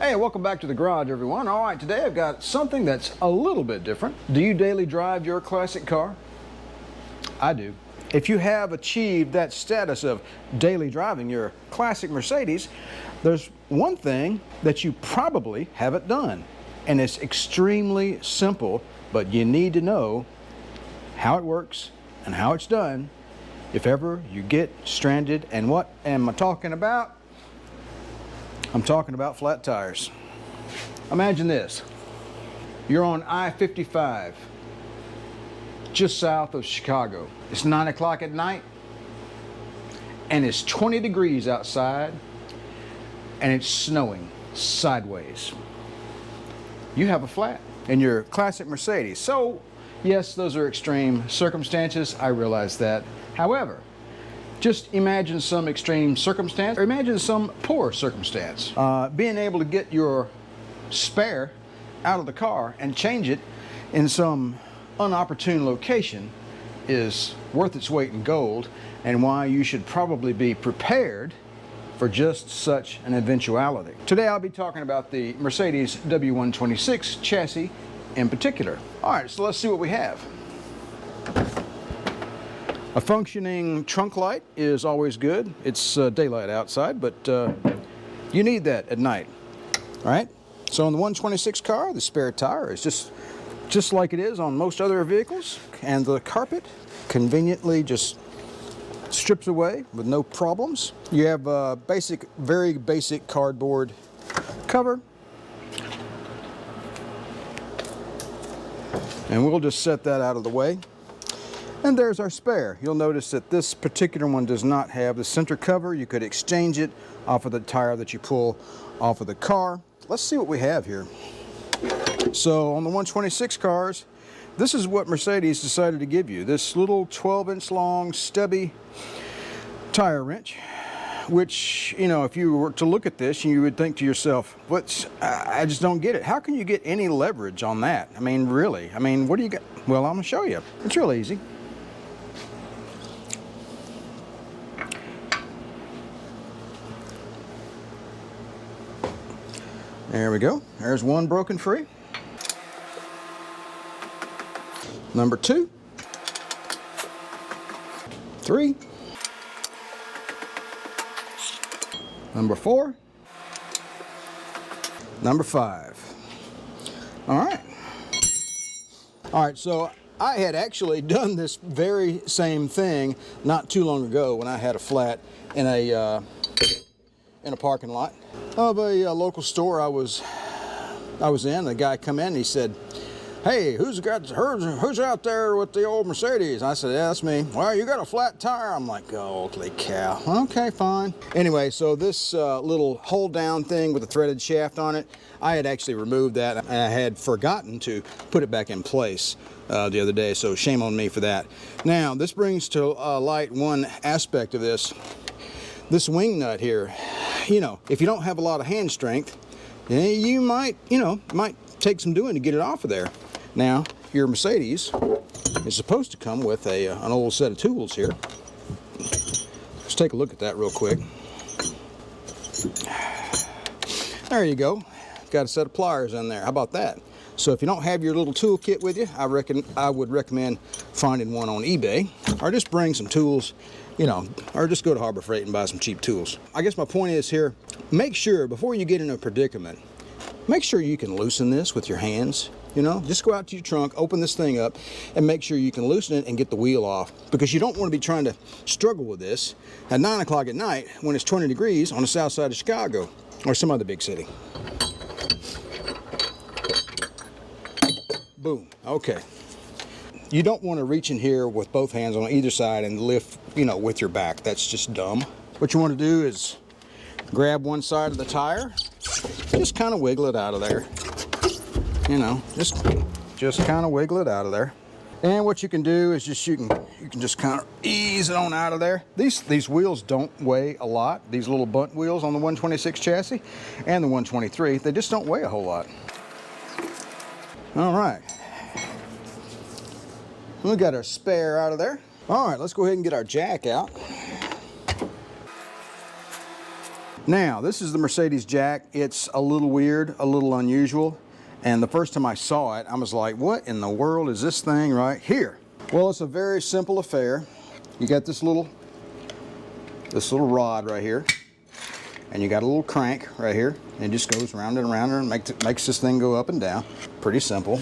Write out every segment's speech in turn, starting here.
Hey, welcome back to the garage, everyone. All right, today I've got something that's a little bit different. Do you daily drive your classic car? I do. If you have achieved that status of daily driving your classic Mercedes, there's one thing that you probably haven't done, and it's extremely simple, but you need to know how it works and how it's done if ever you get stranded. And what am I talking about? I'm talking about flat tires. Imagine this. You're on I-55, just south of Chicago. It's 9 o'clock at night, and it's 20 degrees outside, and it's snowing sideways. You have a flat in your classic Mercedes. So, yes, those are extreme circumstances. I realize that. However, just imagine some extreme circumstance, or imagine some poor circumstance. Being able to get your spare out of the car and change it in some unopportune location is worth its weight in gold, and why you should probably be prepared for just such an eventuality. Today I'll be talking about the Mercedes W126 chassis in particular. All right, so let's see what we have. A functioning trunk light is always good. It's daylight outside, but you need that at night. All right, so on the 126 car, the spare tire is just like it is on most other vehicles, and the carpet conveniently just strips away with no problems. You have a very basic cardboard cover, and we'll just set that out of the way. And there's our spare. You'll notice that this particular one does not have the center cover. You could exchange it off of the tire that you pull off of the car. Let's see what we have here. So on the 126 cars, this is what Mercedes decided to give you. This little 12-inch long stubby tire wrench, which, you know, if you were to look at this, you would think to yourself, I just don't get it. How can you get any leverage on that? I mean, really? I mean, what do you got? Well, I'm gonna show you. It's real easy. There we go. There's one broken free. Number 2. 3. Number 4. Number 5. All right. All right, so I had actually done this very same thing not too long ago when I had a flat in a parking lot of a local store I was in. The guy come in and he said, "Hey, who's out there with the old Mercedes?" I said, "Yeah, that's me." "Well, you got a flat tire." I'm like, "Oh, holy cow." Okay, fine. Anyway, so this little hold down thing with a threaded shaft on it, I had actually removed that, and I had forgotten to put it back in place the other day, so shame on me for that. Now, this brings to light one aspect of this. This wing nut here, you know, if you don't have a lot of hand strength, you might take some doing to get it off of there. Now, your Mercedes is supposed to come with an old set of tools here. Let's take a look at that real quick. There you go. Got a set of pliers in there. How about that? So if you don't have your little tool kit with you, I would recommend finding one on eBay, or just bring some tools, you know, or just go to Harbor Freight and buy some cheap tools. I guess my point is here, make sure before you get in a predicament, make sure you can loosen this with your hands. You know, just go out to your trunk, open this thing up, and make sure you can loosen it and get the wheel off, because you don't want to be trying to struggle with this at 9 o'clock at night when it's 20 degrees on the south side of Chicago or some other big city. Boom. Okay. You don't want to reach in here with both hands on either side and lift, you know, with your back. That's just dumb. What you want to do is grab one side of the tire, just kind of wiggle it out of there. You know, just kind of wiggle it out of there. And what you can do is you can just kind of ease it on out of there. These wheels don't weigh a lot. These little bunt wheels on the 126 chassis and the 123, they just don't weigh a whole lot. All right. We got our spare out of there. All right, let's go ahead and get our jack out. Now, this is the Mercedes jack. It's a little weird, a little unusual. And the first time I saw it, I was like, what in the world is this thing right here? Well, it's a very simple affair. You got this little rod right here. And you got a little crank right here. And it just goes round and around and makes this thing go up and down. Pretty simple.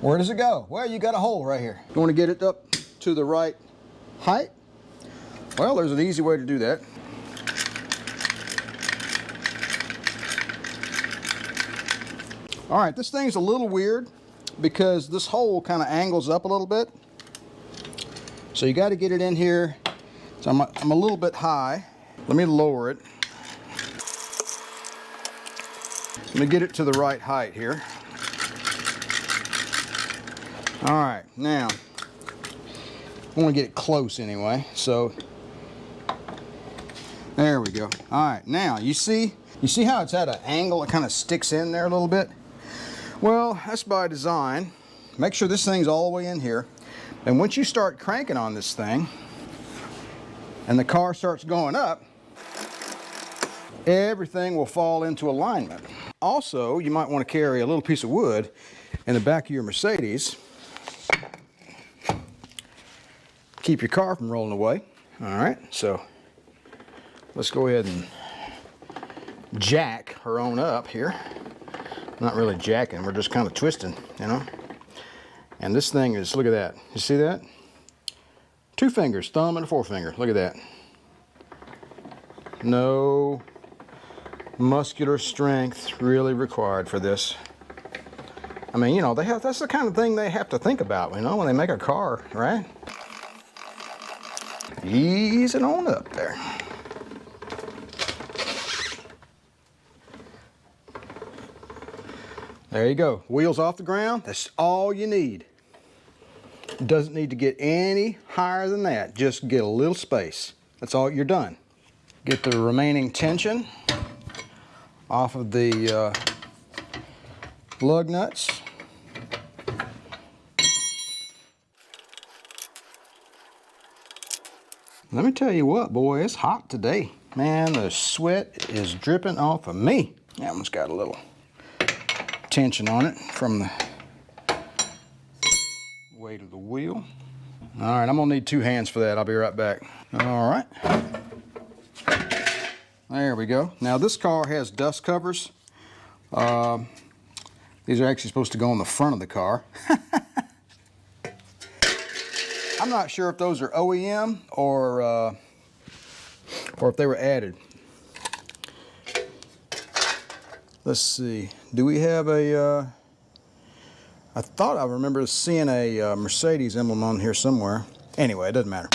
Where does it go? Well, you got a hole right here. You want to get it up to the right height? Well, there's an easy way to do that. All right, this thing's a little weird because this hole kind of angles up a little bit. So you got to get it in here. So I'm a little bit high. Let me lower it. Let me get it to the right height here. All right, now I want to get it close anyway. So there we go. All right, now you see how it's at an angle? It kind of sticks in there a little bit. Well, that's by design. Make sure this thing's all the way in here. And once you start cranking on this thing and the car starts going up, everything will fall into alignment. Also, you might want to carry a little piece of wood in the back of your Mercedes. Keep your car from rolling away. All right, so let's go ahead and jack her on up here. Not really jacking, we're just kind of twisting, you know. And this thing is, look at that. You see that? 2 fingers, thumb and a forefinger. Look at that. No muscular strength really required for this. I mean, you know, that's the kind of thing they have to think about, you know, when they make a car, right? Ease it on up there. There you go. Wheels off the ground. That's all you need. It doesn't need to get any higher than that. Just get a little space. That's all. You're done. Get the remaining tension off of the lug nuts. Let me tell you what, boy, it's hot today. Man, the sweat is dripping off of me. That one's got a little tension on it from the weight of the wheel. All right, I'm gonna need 2 hands for that. I'll be right back. All right. There we go. Now this car has dust covers. These are actually supposed to go on the front of the car. I'm not sure if those are OEM or if they were added. Let's see. Do we have a? I thought I remember seeing a Mercedes emblem on here somewhere. Anyway, it doesn't matter.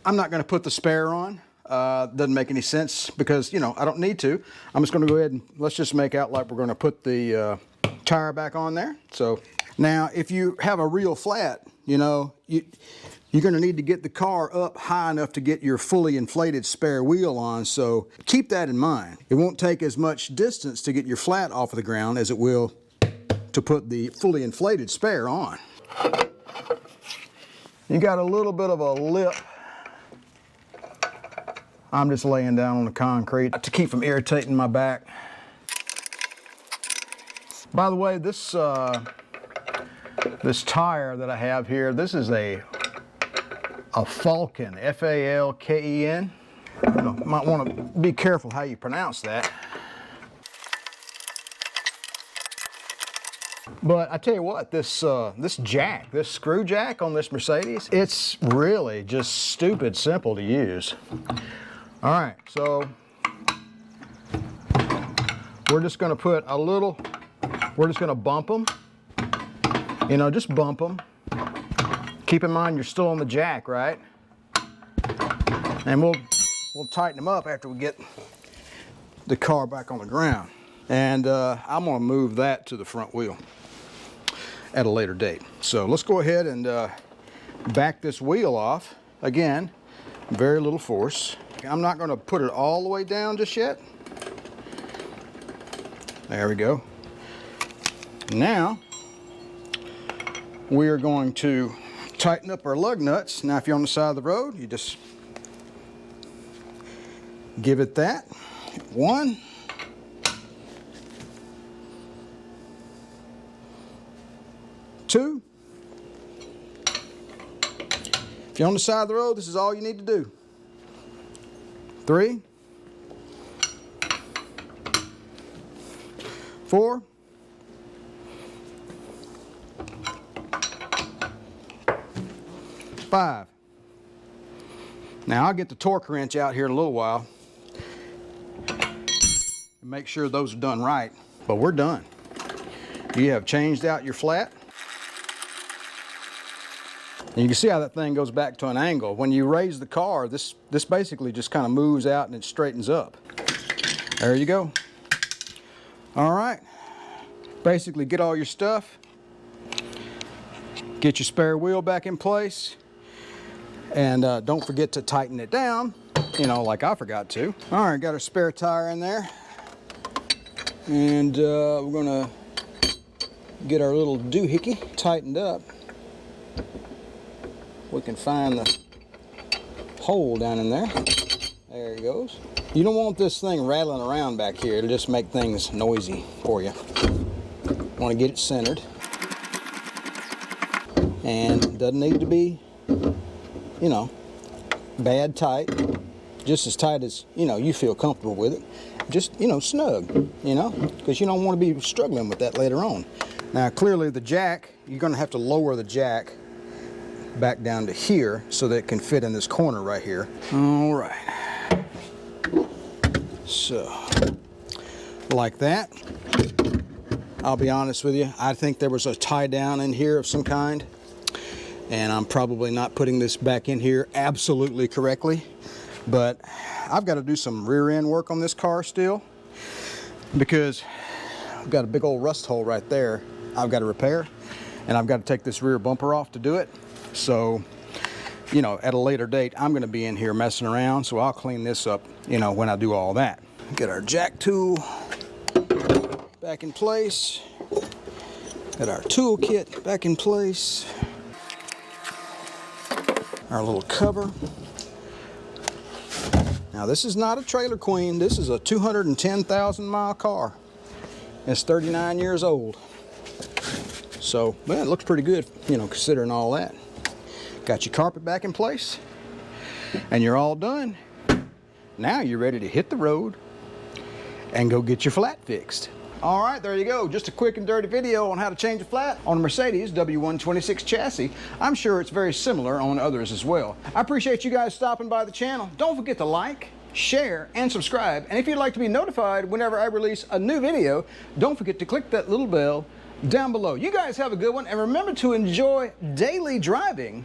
I'm not going to put the spare on. Doesn't make any sense because, you know, I don't need to. I'm just going to go ahead and let's just make out like we're going to put the tire back on there. So now, if you have a real flat, you know, you're going to need to get the car up high enough to get your fully inflated spare wheel on, so keep that in mind. It won't take as much distance to get your flat off of the ground as it will to put the fully inflated spare on. You got a little bit of a lip. I'm just laying down on the concrete to keep from irritating my back. By the way, this tire that I have here, this is a Falken, F-A-L-K-E-N. You know, might want to be careful how you pronounce that. But I tell you what, this screw jack on this Mercedes, it's really just stupid simple to use. All right, so we're just going to put a little, we're just going to bump them. You know, just bump them. Keep in mind you're still on the jack, right? And we'll tighten them up after we get the car back on the ground. And I'm going to move that to the front wheel at a later date. So let's go ahead and back this wheel off. Again, very little force. I'm not going to put it all the way down just yet. There we go. Now we are going to tighten up our lug nuts. Now if you're on the side of the road, you just Give it that. 1. 2. If you're on the side of the road, this is all you need to do. 3. 4. 5. Now I'll get the torque wrench out here in a little while and make sure those are done right, but we're done. You have changed out your flat. And you can see how that thing goes back to an angle. When you raise the car, this basically just kind of moves out and it straightens up. There you go. All right. Basically get all your stuff. Get your spare wheel back in place. And don't forget to tighten it down, you know, like I forgot to. All right, got our spare tire in there. And we're gonna get our little doohickey tightened up. We can find the hole down in there. There it goes. You don't want this thing rattling around back here. It'll just make things noisy for you. Want to get it centered. And it doesn't need to be, you know, bad tight. Just as tight as, you know, you feel comfortable with it. Just, you know, snug, you know, because you don't want to be struggling with that later on. Now, clearly the jack, you're going to have to lower the jack back down to here so that it can fit in this corner right here. All right. So, like that. I'll be honest with you, I think there was a tie down in here of some kind, and I'm probably not putting this back in here absolutely correctly, but I've got to do some rear end work on this car still, because I've got a big old rust hole right there I've got to repair, and I've got to take this rear bumper off to do it. So, you know, at a later date, I'm going to be in here messing around, so I'll clean this up, you know, when I do all that. Get our jack tool back in place. Got our tool kit back in place. Our little cover. Now, this is not a trailer queen. This is a 210,000 mile car. It's 39 years old. So, well, it looks pretty good, you know, considering all that. Got your carpet back in place, and you're all done. Now you're ready to hit the road and go get your flat fixed. All right, there you go. Just a quick and dirty video on how to change a flat on a Mercedes W126 chassis. I'm sure it's very similar on others as well. I appreciate you guys stopping by the channel. Don't forget to like, share, and subscribe. And if you'd like to be notified whenever I release a new video, don't forget to click that little bell down below. You guys have a good one, and remember to enjoy daily driving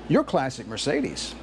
your classic Mercedes.